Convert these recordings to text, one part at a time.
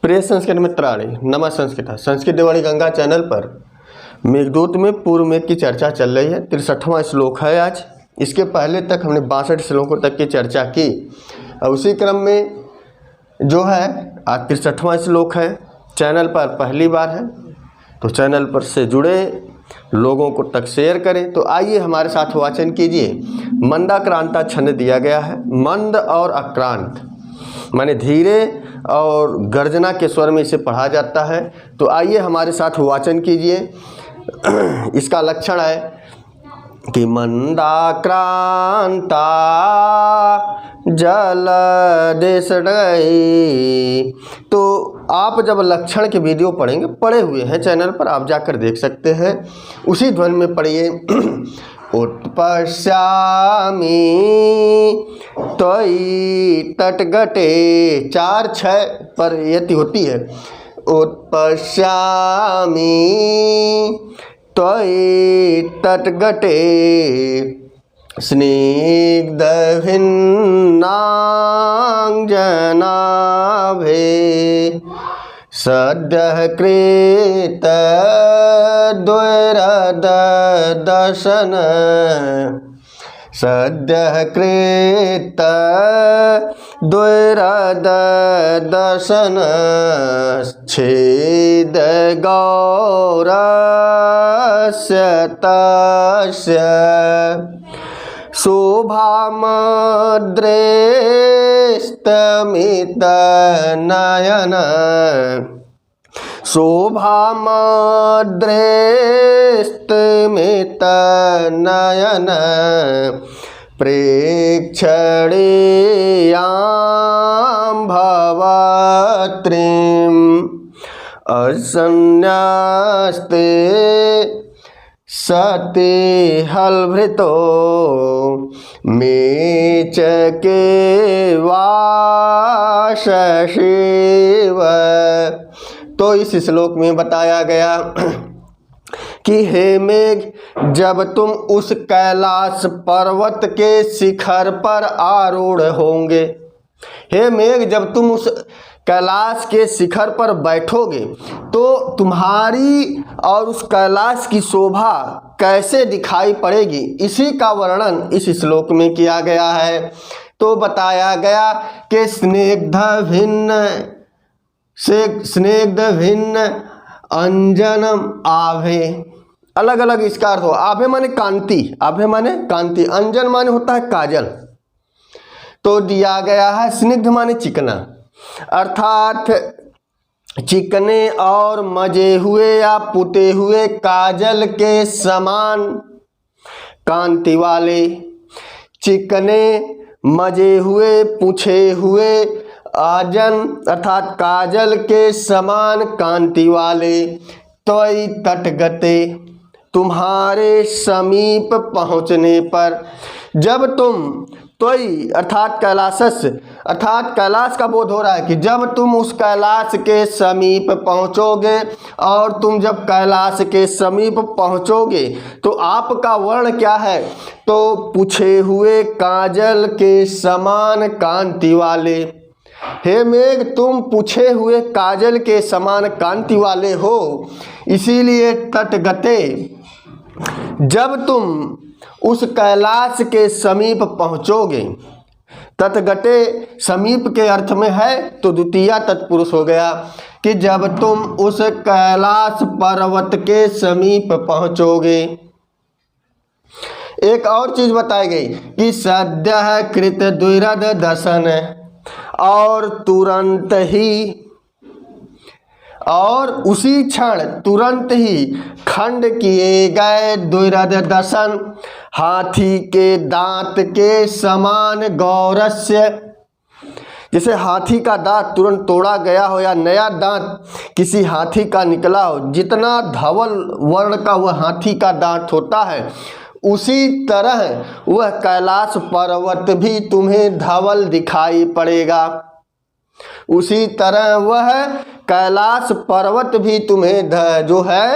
प्रिय संस्कृत मित्राणि, नमः संस्कृत संस्कृत देववाणी गंगा चैनल पर मेघदूत में पूर्व मेघ की चर्चा चल रही है। 63वां श्लोक है आज। इसके पहले तक हमने 62 श्लोकों तक की चर्चा की और उसी क्रम में जो है आज 63वां श्लोक है। चैनल पर पहली बार है तो चैनल पर से जुड़े लोगों को तक शेयर करें। तो आइए हमारे साथ वाचन कीजिए। मंदाक्रांता छंद दिया गया है। मंद और आक्रांत माने धीरे और गर्जना के स्वर में इसे पढ़ा जाता है। तो आइए हमारे साथ वाचन कीजिए। इसका लक्षण है कि मंदाक्रांता जल देश गई। तो आप जब लक्षण के वीडियो पढ़ेंगे, पढ़े हुए हैं चैनल पर, आप जाकर देख सकते हैं। उसी ध्वनि में पढ़िए। उत्पश्यामि त्वयि तटगटे 4-6 पर यति होती है। उत्पश्यामि त्वयि तटगटे स्निग्धभिन्नाङ्जनाभे सद्यः कृत द्वैरदर्शन सद्यः कृत द्वैरदर्शन छेद गौरस्य तस्य शोभामद्रेस्तमितनयन शोभामद्रेस्तमितनयन प्रेक्षणीयां भवत्रीं असन्न्यास्ते सति हलभृतो मेचके वाशशिव। तो इस श्लोक में बताया गया कि हे मेघ, जब तुम उस कैलाश पर्वत के शिखर पर आरूढ़ होंगे, हे मेघ जब तुम उस कैलाश के शिखर पर बैठोगे तो तुम्हारी और उस कैलाश की शोभा कैसे दिखाई पड़ेगी, इसी का वर्णन इस श्लोक में किया गया है। तो बताया गया कि स्निग्ध भिन्न अंजनम आभे, अलग अलग इसका अर्थ हो। आभे माने कांति, आभे माने कांति, अंजन माने होता है काजल। तो दिया गया है स्निग्ध माने चिकना, अर्थात चिकने और मजे हुए या पुते हुए काजल के समान कांति वाले, चिकने मजे हुए पूछे हुए आजन अर्थात काजल के समान कांति वाले, त्वयि तटगते तुम्हारे समीप पहुँचने पर, जब तुम त्वयि अर्थात कैलाशस्य अर्थात कैलाश का बोध हो रहा है कि जब तुम उस कैलाश के समीप पहुँचोगे और तुम जब कैलाश के समीप पहुँचोगे तो आपका वर्ण क्या है, तो पूछे हुए काजल के समान कांति वाले। हे मेघ तुम पूछे हुए काजल के समान कांति वाले हो, इसीलिए तटगते जब तुम उस कैलाश के समीप पहुँचोगे, तटगटे समीप के अर्थ में है तो द्वितीया तत्पुरुष हो गया कि जब तुम उस कैलाश पर्वत के समीप पहुँचोगे। एक और चीज बताई गई कि सद्यः कृत द्विरद दर्शन, और तुरंत ही और उसी क्षण तुरंत ही खंड किए गए द्विरद दर्शन, हाथी के दांत के समान गौरस्य, जैसे हाथी का दांत तुरंत तोड़ा गया हो या नया दांत किसी हाथी का निकला हो, जितना धवल वर्ण का वह हाथी का दांत होता है, उसी तरह वह कैलाश पर्वत भी तुम्हें धवल दिखाई पड़ेगा। उसी तरह वह कैलाश पर्वत भी तुम्हें जो है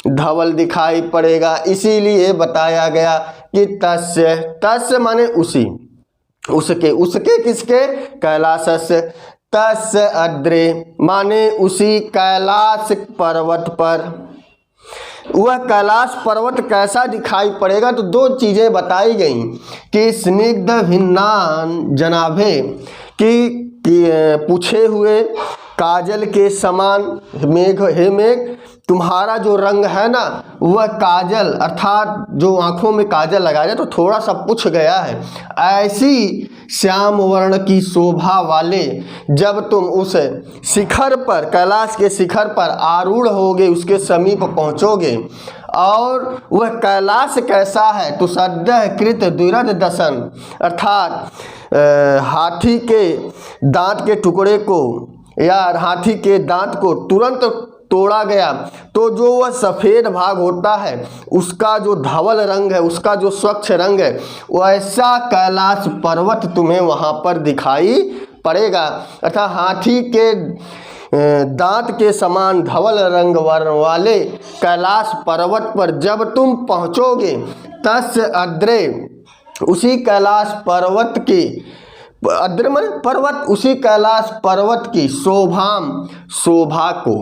धवल दिखाई पड़ेगा। इसीलिए बताया गया कि तस्य माने उसी, उसके किसके, कैलाशस्य, तस् अद्रे माने उसी कैलाश पर्वत पर। वह कैलाश पर्वत कैसा दिखाई पड़ेगा, तो दो चीज़ें बताई गई कि स्निग्ध भिन्नान जनाभे कि पूछे हुए काजल के समान। मेघ, हे मेघ, तुम्हारा जो रंग है ना वह काजल अर्थात जो आँखों में काजल लगाया जाए तो थोड़ा सा पुछ गया है, ऐसी श्याम वर्ण की शोभा वाले जब तुम उस शिखर पर, कैलाश के शिखर पर आरूढ़ होगे, उसके समीप पहुँचोगे। और वह कैलाश कैसा है, तो सद्यः कृत द्विरद दशन अर्थात हाथी के दांत के टुकड़े को या हाथी के दांत को तुरंत तोड़ा गया, तो जो वह सफ़ेद भाग होता है उसका जो धवल रंग है, उसका जो स्वच्छ रंग है, वैसा कैलाश पर्वत तुम्हें वहाँ पर दिखाई पड़ेगा। अर्थात हाथी के दांत के समान धवल रंग वाले कैलाश पर्वत पर जब तुम पहुँचोगे, तस् अद्रे उसी कैलाश पर्वत की, अद्र माने पर्वत, उसी कैलाश पर्वत की शोभाम शोभा को,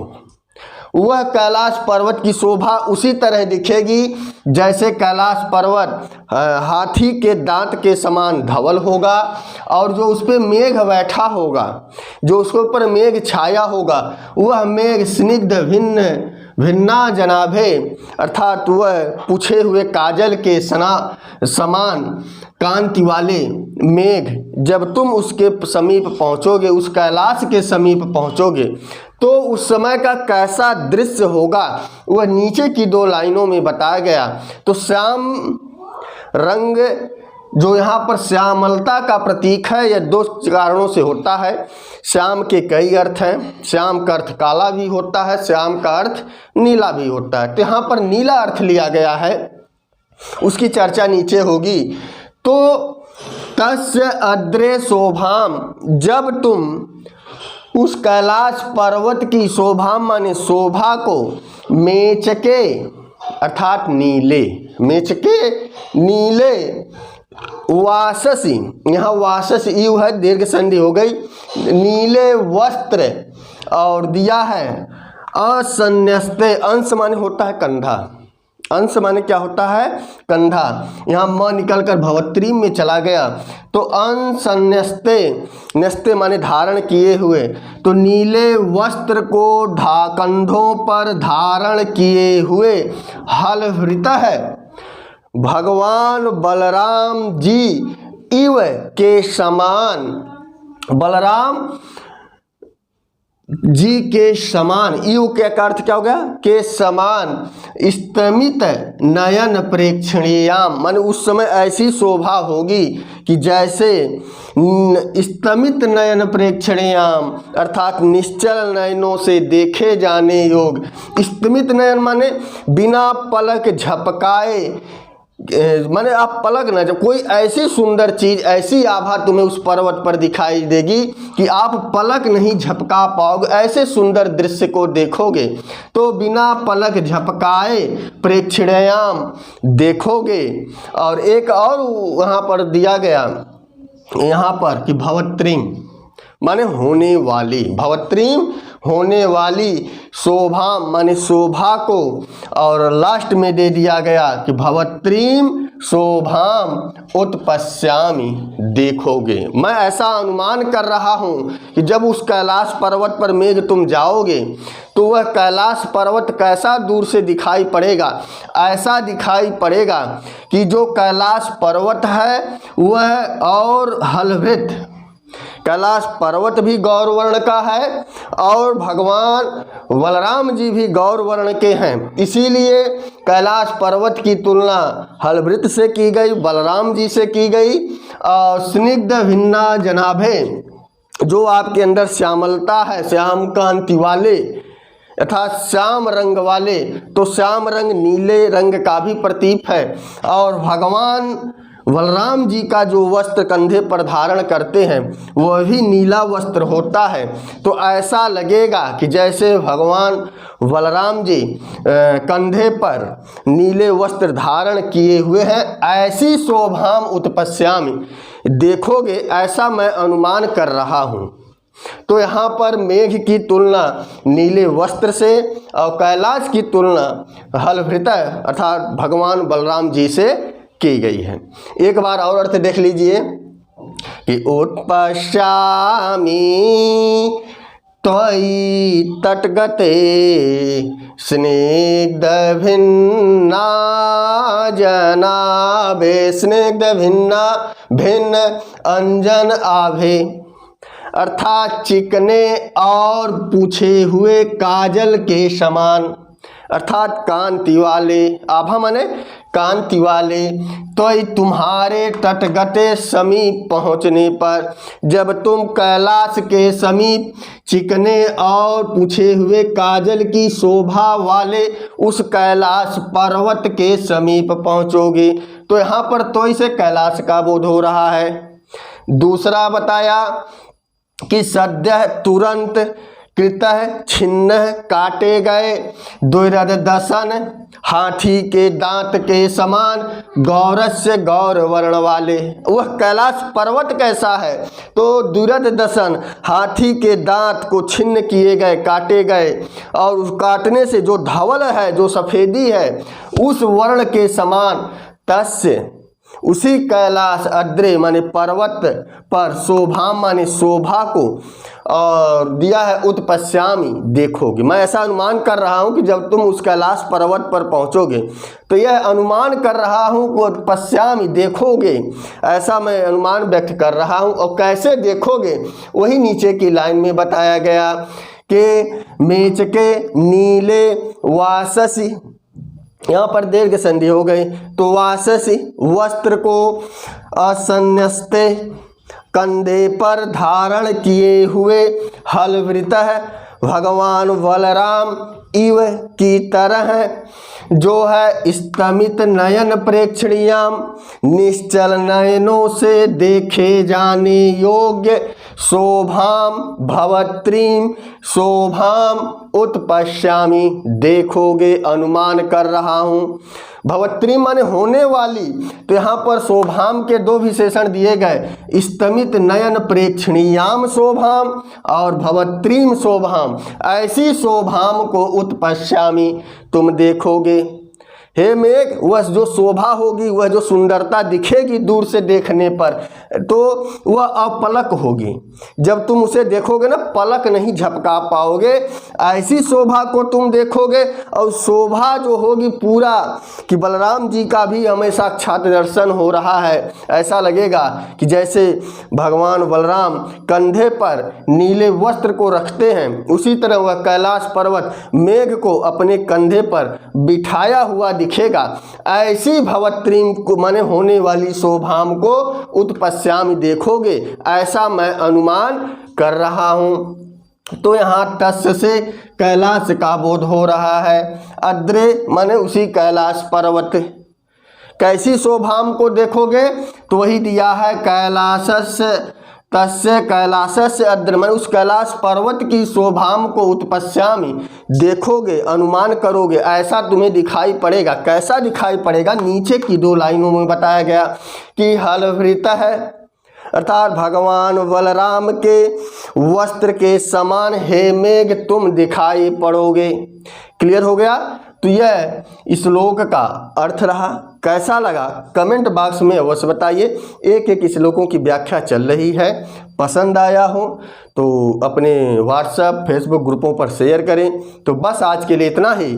वह कैलाश पर्वत की शोभा उसी तरह दिखेगी जैसे कैलाश पर्वत हाथी के दांत के समान धवल होगा और जो उस पर मेघ बैठा होगा, जो उसके ऊपर मेघ छाया होगा, वह मेघ स्निग्ध भिन्ना जनाभे अर्थात वह पूछे हुए काजल के समान कांति वाले मेघ जब तुम उसके समीप पहुँचोगे, उस कैलाश के समीप पहुँचोगे, तो उस समय का कैसा दृश्य होगा वह नीचे की दो लाइनों में बताया गया। तो श्याम रंग जो यहाँ पर श्यामलता का प्रतीक है, यह दो कारणों से होता है। श्याम के कई अर्थ हैं। श्याम का अर्थ काला भी होता है, श्याम का अर्थ नीला भी होता है। तो यहाँ पर नीला अर्थ लिया गया है, उसकी चर्चा नीचे होगी। तो तस्य अद्रे शोभाम, जब तुम उस कैलाश पर्वत की शोभा माने शोभा को मेचके अर्थात नीले, मेचके नीले वाससी, यहाँ वासस यू है, दीर्घ संधि हो गई, नीले वस्त्र और दिया है असन्यस्ते, अंश माने होता है कंधा, अंश माने क्या होता है कंधा, यहाँ म निकल कर भवत्रीम में चला गया तो अंसन्यस्ते, न्यस्ते माने धारण किए हुए, तो नीले वस्त्र को कंधों पर धारण किए हुए हलभृत है भगवान बलराम जी इव के समान, बलराम जी के समान, यू के अर्थ क्या हो गया के समान, स्तमित नयन प्रेक्षणीयाम माने उस समय ऐसी शोभा होगी कि जैसे स्तमित नयन प्रेक्षणीयाम अर्थात निश्चल नयनों से देखे जाने योग। स्तमित नयन माने बिना पलक झपकाए, माने आप पलक न, जब कोई ऐसी सुंदर चीज़, ऐसी आभा तुम्हें उस पर्वत पर दिखाई देगी कि आप पलक नहीं झपका पाओगे, ऐसे सुंदर दृश्य को देखोगे। तो बिना पलक झपकाए प्रेक्षणयाम देखोगे। और एक और वहाँ पर दिया गया यहाँ पर कि भवत्रीम माने होने वाली, भवत्रीम होने वाली, शोभा माने शोभा को, और लास्ट में दे दिया गया कि भवत्रीम शोभाम उत्पश्यामि देखोगे। मैं ऐसा अनुमान कर रहा हूँ कि जब उस कैलाश पर्वत पर मेघ तुम जाओगे तो वह कैलाश पर्वत कैसा दूर से दिखाई पड़ेगा, ऐसा दिखाई पड़ेगा कि जो कैलाश पर्वत है वह और हलभृत, कैलाश पर्वत भी गौर वर्ण का है और भगवान बलराम जी भी गौर वर्ण के हैं। इसीलिए कैलाश पर्वत की तुलना हलभृत से की गई, बलराम जी से की गई। और स्निग्ध भिन्ना जनाभे, जो आपके अंदर श्यामलता है, श्याम कांति वाले अर्थात श्याम रंग वाले, तो श्याम रंग नीले रंग का भी प्रतीक है। और भगवान बलराम जी का जो वस्त्र कंधे पर धारण करते हैं वह भी नीला वस्त्र होता है। तो ऐसा लगेगा कि जैसे भगवान बलराम जी कंधे पर नीले वस्त्र धारण किए हुए हैं, ऐसी शोभाम उत्पश्यामि देखोगे, ऐसा मैं अनुमान कर रहा हूँ। तो यहाँ पर मेघ की तुलना नीले वस्त्र से और कैलाश की तुलना हलभृतः अर्थात भगवान बलराम जी से की गई है। एक बार और अर्थ देख लीजिए कि उत्पश्यामि त्वयि तटगते स्निग्ध भिन्ना जनाभे, स्निग्ध भिन्ना भिन्न अंजन आभे, अर्थात चिकने और पूछे हुए काजल के समान, अर्थात कांति वाले, आभा माने कांति वाले। तो तुम्हारे तटगते समीप पहुँचने पर, जब तुम कैलाश के समीप चिकने और पूछे हुए काजल की शोभा वाले उस कैलाश पर्वत के समीप पहुँचोगे, तो यहाँ पर तो से कैलाश का बोध हो रहा है। दूसरा बताया कि सद्य तुरंत कृतः छिन्न काटे गए द्विरथ दसन, हाथी के दांत के समान गौरस्य गौर वर्ण वाले। वह कैलाश पर्वत कैसा है? तो द्विरथ दसन, हाथी के दांत को छिन्न किए गए, काटे गए, और उस काटने से जो धवल है, जो सफ़ेदी है, उस वर्ण के समान तस्य, उसी कैलाश अद्रे माने पर्वत पर, शोभाम माने शोभा को, और दिया है उत्पश्यामी देखोगे। मैं ऐसा अनुमान कर रहा हूँ कि जब तुम उस कैलाश पर्वत पर पहुँचोगे, तो यह अनुमान कर रहा हूँ कि उत्पश्यामी देखोगे, ऐसा मैं अनुमान व्यक्त कर रहा हूँ। और कैसे देखोगे वही नीचे की लाइन में बताया गया कि मेच के नीले वाससी, यहाँ पर दीर्घ संधि हो गई, तो वाससी वस्त्र को असन्यस्ते कंधे पर धारण किए हुए हलवृतः भगवान बलराम इव की तरह, जो है स्तमित नयन प्रेक्षणीयाम, निश्चल नयनों से देखे जाने योग्य, शोभाम भवत्रीम शोभाम उत्पश्यामि देखोगे, अनुमान कर रहा हूँ। भवत्रीम माने होने वाली, तो यहाँ पर शोभाम के दो विशेषण दिए गए, स्तमित नयन प्रेक्षणीयाम शोभाम और भवत्रीम शोभाम। ऐसी शोभाम को उत्पश्यामि तुम देखोगे। हे मेघ, वह जो शोभा होगी, वह जो सुंदरता दिखेगी दूर से देखने पर, तो वह अपलक होगी। जब तुम उसे देखोगे ना, पलक नहीं झपका पाओगे, ऐसी शोभा को तुम देखोगे। और शोभा जो होगी पूरा कि बलराम जी का भी हमें साक्षात दर्शन हो रहा है। ऐसा लगेगा कि जैसे भगवान बलराम कंधे पर नीले वस्त्र को रखते हैं, उसी तरह वह कैलाश पर्वत मेघ को अपने कंधे पर बिठाया हुआ दिखेगा। ऐसी भवत्रीम को माने होने वाली शोभाम को उत्पश्यामि देखोगे, ऐसा मैं अनुमान कर रहा हूँ। तो यहाँ तस्य से कैलाश का बोध हो रहा है। अद्रे माने उसी कैलाश पर्वत। कैसी शोभाम को देखोगे? तो वही दिया है कैलाशस्य तस्य कैलाशस्य अद्र, माने उस कैलाश पर्वत की शोभाम को उत्पश्यामि देखोगे, अनुमान करोगे, ऐसा तुम्हें दिखाई पड़ेगा। कैसा दिखाई पड़ेगा? नीचे की दो लाइनों में बताया गया कि हलभृतः अर्थात भगवान बलराम के वस्त्र के समान हे मेघ तुम दिखाई पड़ोगे। क्लियर हो गया? तो यह इस श्लोक का अर्थ रहा। कैसा लगा कमेंट बॉक्स में अवश्य बताइए। एक एक श्लोकों की व्याख्या चल रही है, पसंद आया हो तो अपने व्हाट्सएप फेसबुक ग्रुपों पर शेयर करें। तो बस आज के लिए इतना ही।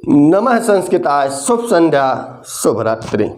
नमः संस्कृताय, शुभ संध्या, शुभ रात्रि।